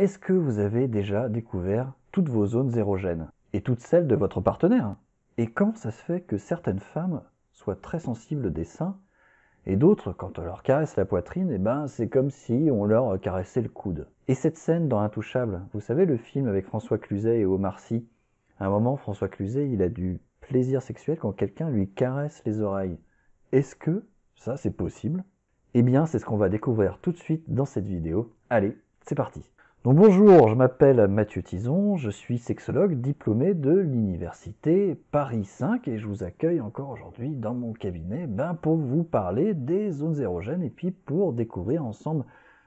Est-ce que vous avez déjà découvert toutes vos zones érogènes et toutes celles de votre partenaire? Et comment ça se fait que certaines femmes soient très sensibles des seins et d'autres, quand on leur caresse la poitrine, c'est comme si on leur caressait le coude? Et cette scène dans Intouchable, vous savez le film avec François Cluzet et Omar Sy, à un moment François Cluzet il a du plaisir sexuel quand quelqu'un lui caresse les oreilles. Est-ce que ça c'est possible? Eh bien c'est ce qu'on va découvrir tout de suite dans cette vidéo. Allez, c'est parti! Donc bonjour, je m'appelle Mathieu Tison, je suis sexologue diplômé de l'université Paris 5 et je vous accueille encore aujourd'hui dans mon cabinet pour vous parler des zones érogènes et puis pour découvrir ensemble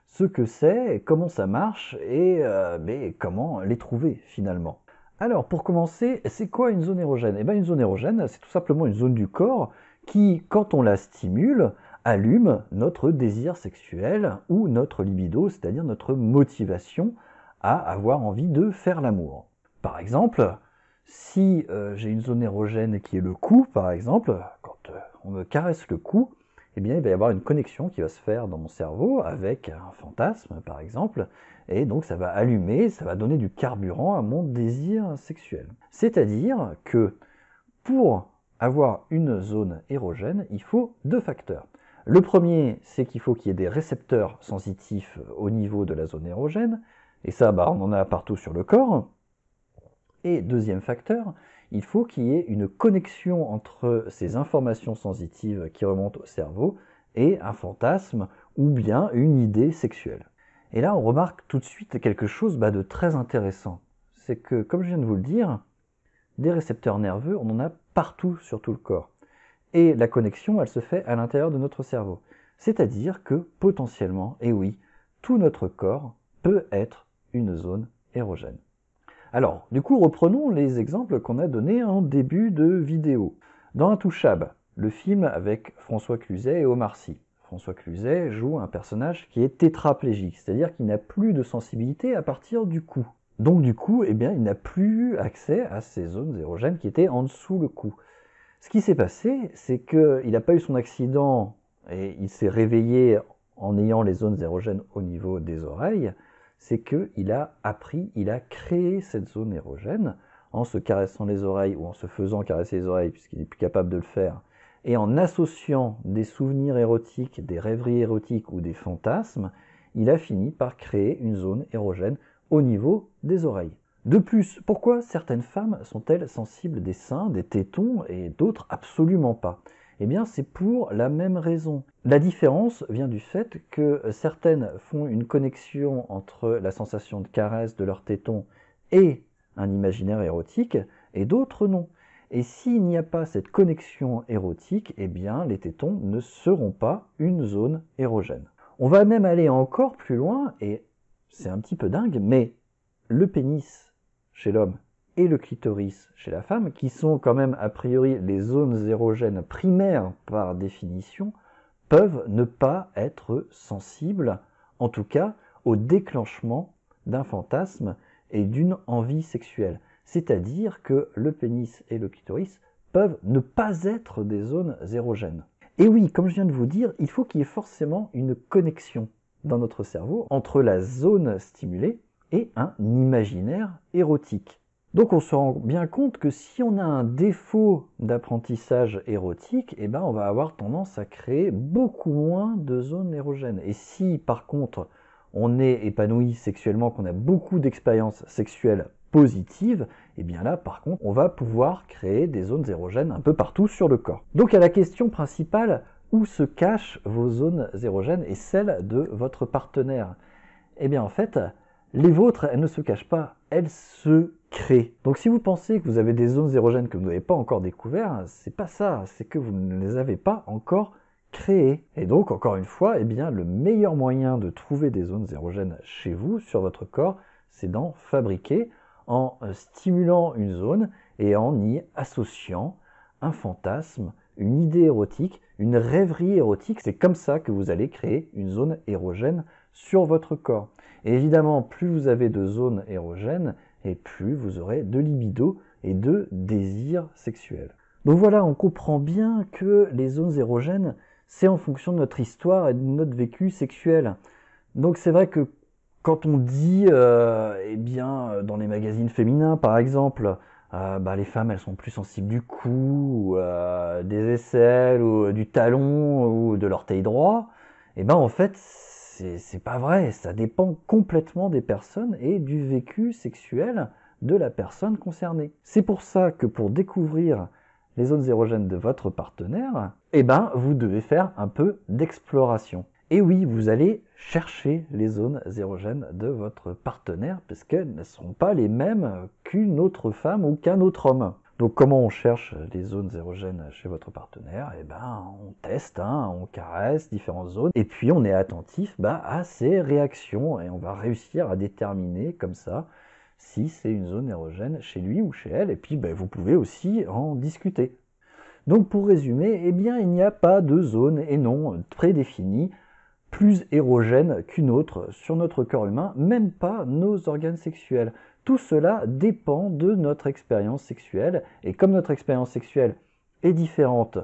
ce que c'est, comment ça marche et comment les trouver finalement. Alors pour commencer, c'est quoi une zone érogène? Une zone érogène, c'est tout simplement une zone du corps qui, quand on la stimule, allume notre désir sexuel ou notre libido, c'est-à-dire notre motivation à avoir envie de faire l'amour. Par exemple, si j'ai une zone érogène qui est le cou, par exemple, quand on me caresse le cou, il va y avoir une connexion qui va se faire dans mon cerveau avec un fantasme, par exemple, et donc ça va allumer, ça va donner du carburant à mon désir sexuel. C'est-à-dire que pour avoir une zone érogène, il faut deux facteurs. Le premier, c'est qu'il faut qu'il y ait des récepteurs sensitifs au niveau de la zone érogène, et ça, on en a partout sur le corps. Et deuxième facteur, il faut qu'il y ait une connexion entre ces informations sensitives qui remontent au cerveau et un fantasme ou bien une idée sexuelle. Et là, on remarque tout de suite quelque chose de très intéressant. C'est que, comme je viens de vous le dire, des récepteurs nerveux, on en a partout sur tout le corps. Et la connexion, elle se fait à l'intérieur de notre cerveau. C'est-à-dire que, potentiellement, et oui, tout notre corps peut être une zone érogène. Alors, du coup, reprenons les exemples qu'on a donnés en début de vidéo. Dans Intouchable, le film avec François Cluzet et Omar Sy. François Cluzet joue un personnage qui est tétraplégique, c'est-à-dire qu'il n'a plus de sensibilité à partir du cou. Donc du coup, il n'a plus accès à ces zones érogènes qui étaient en dessous le cou. Ce qui s'est passé, c'est qu'il n'a pas eu son accident et il s'est réveillé en ayant les zones érogènes au niveau des oreilles. C'est qu'il a appris, il a créé cette zone érogène en se caressant les oreilles ou en se faisant caresser les oreilles puisqu'il n'est plus capable de le faire et en associant des souvenirs érotiques, des rêveries érotiques ou des fantasmes, il a fini par créer une zone érogène au niveau des oreilles. De plus, pourquoi certaines femmes sont-elles sensibles des seins, des tétons et d'autres absolument pas? C'est pour la même raison. La différence vient du fait que certaines font une connexion entre la sensation de caresse de leur téton et un imaginaire érotique, et d'autres non. Et s'il n'y a pas cette connexion érotique, les tétons ne seront pas une zone érogène. On va même aller encore plus loin, et c'est un petit peu dingue, mais le pénis chez l'homme et le clitoris chez la femme, qui sont quand même a priori les zones érogènes primaires par définition, peuvent ne pas être sensibles, en tout cas au déclenchement d'un fantasme et d'une envie sexuelle. C'est-à-dire que le pénis et le clitoris peuvent ne pas être des zones érogènes. Et oui, comme je viens de vous dire, il faut qu'il y ait forcément une connexion dans notre cerveau entre la zone stimulée et un imaginaire érotique. Donc on se rend bien compte que si on a un défaut d'apprentissage érotique, on va avoir tendance à créer beaucoup moins de zones érogènes. Et si par contre on est épanoui sexuellement, qu'on a beaucoup d'expériences sexuelles positives, là par contre on va pouvoir créer des zones érogènes un peu partout sur le corps. Donc à la question principale, où se cachent vos zones érogènes et celles de votre partenaire? En fait, les vôtres, elles ne se cachent pas, elles se créent. Donc si vous pensez que vous avez des zones érogènes que vous n'avez pas encore découvertes, c'est pas ça, c'est que vous ne les avez pas encore créées. Et donc, encore une fois, le meilleur moyen de trouver des zones érogènes chez vous, sur votre corps, c'est d'en fabriquer en stimulant une zone et en y associant un fantasme, une idée érotique, une rêverie érotique. C'est comme ça que vous allez créer une zone érogène sur votre corps. Et évidemment, plus vous avez de zones érogènes, et plus vous aurez de libido et de désir sexuel. Donc voilà, on comprend bien que les zones érogènes, c'est en fonction de notre histoire et de notre vécu sexuel. Donc c'est vrai que Quand on dit, eh bien, dans les magazines féminins, par exemple, bah, les femmes, elles sont plus sensibles du cou, ou, des aisselles, ou du talon, ou de l'orteil droit, eh ben, en fait, c'est pas vrai. Ça dépend complètement des personnes et du vécu sexuel de la personne concernée. C'est pour ça que pour découvrir les zones érogènes de votre partenaire, eh ben, vous devez faire un peu d'exploration. Et oui, vous allez chercher les zones érogènes de votre partenaire parce qu'elles ne seront pas les mêmes qu'une autre femme ou qu'un autre homme. Donc comment on cherche les zones érogènes chez votre partenaire? Eh ben, on teste, on caresse différentes zones et puis on est attentif à ses réactions et on va réussir à déterminer comme ça si c'est une zone érogène chez lui ou chez elle. Et puis vous pouvez aussi en discuter. Donc pour résumer, eh bien il n'y a pas de zone et non prédéfinie plus érogène qu'une autre sur notre corps humain, même pas nos organes sexuels. Tout cela dépend de notre expérience sexuelle, et comme notre expérience sexuelle est différente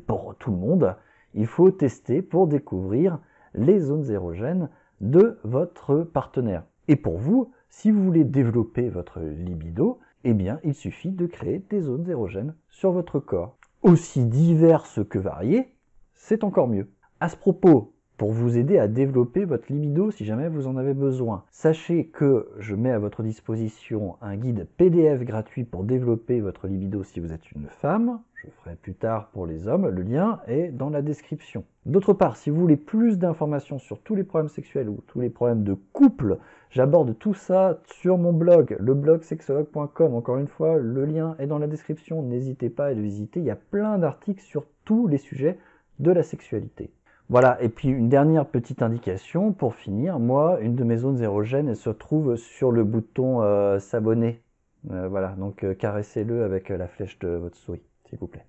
pour tout le monde, il faut tester pour découvrir les zones érogènes de votre partenaire. Et pour vous, si vous voulez développer votre libido, eh bien, il suffit de créer des zones érogènes sur votre corps. Aussi diverses que variées, c'est encore mieux. À ce propos, pour vous aider à développer votre libido si jamais vous en avez besoin, sachez que je mets à votre disposition un guide PDF gratuit pour développer votre libido si vous êtes une femme. Je ferai plus tard pour les hommes, le lien est dans la description. D'autre part, si vous voulez plus d'informations sur tous les problèmes sexuels ou tous les problèmes de couple, j'aborde tout ça sur mon blog, le blog sexologue.com. Encore une fois, le lien est dans la description, n'hésitez pas à le visiter, il y a plein d'articles sur tous les sujets de la sexualité. Voilà, et puis une dernière petite indication pour finir, moi, une de mes zones érogènes, elle se trouve sur le bouton s'abonner. Voilà, donc caressez-le avec la flèche de votre souris, s'il vous plaît.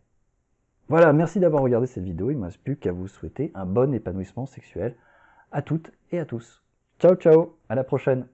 Voilà, merci d'avoir regardé cette vidéo, il ne me reste plus qu'à vous souhaiter un bon épanouissement sexuel à toutes et à tous. Ciao ciao, à la prochaine.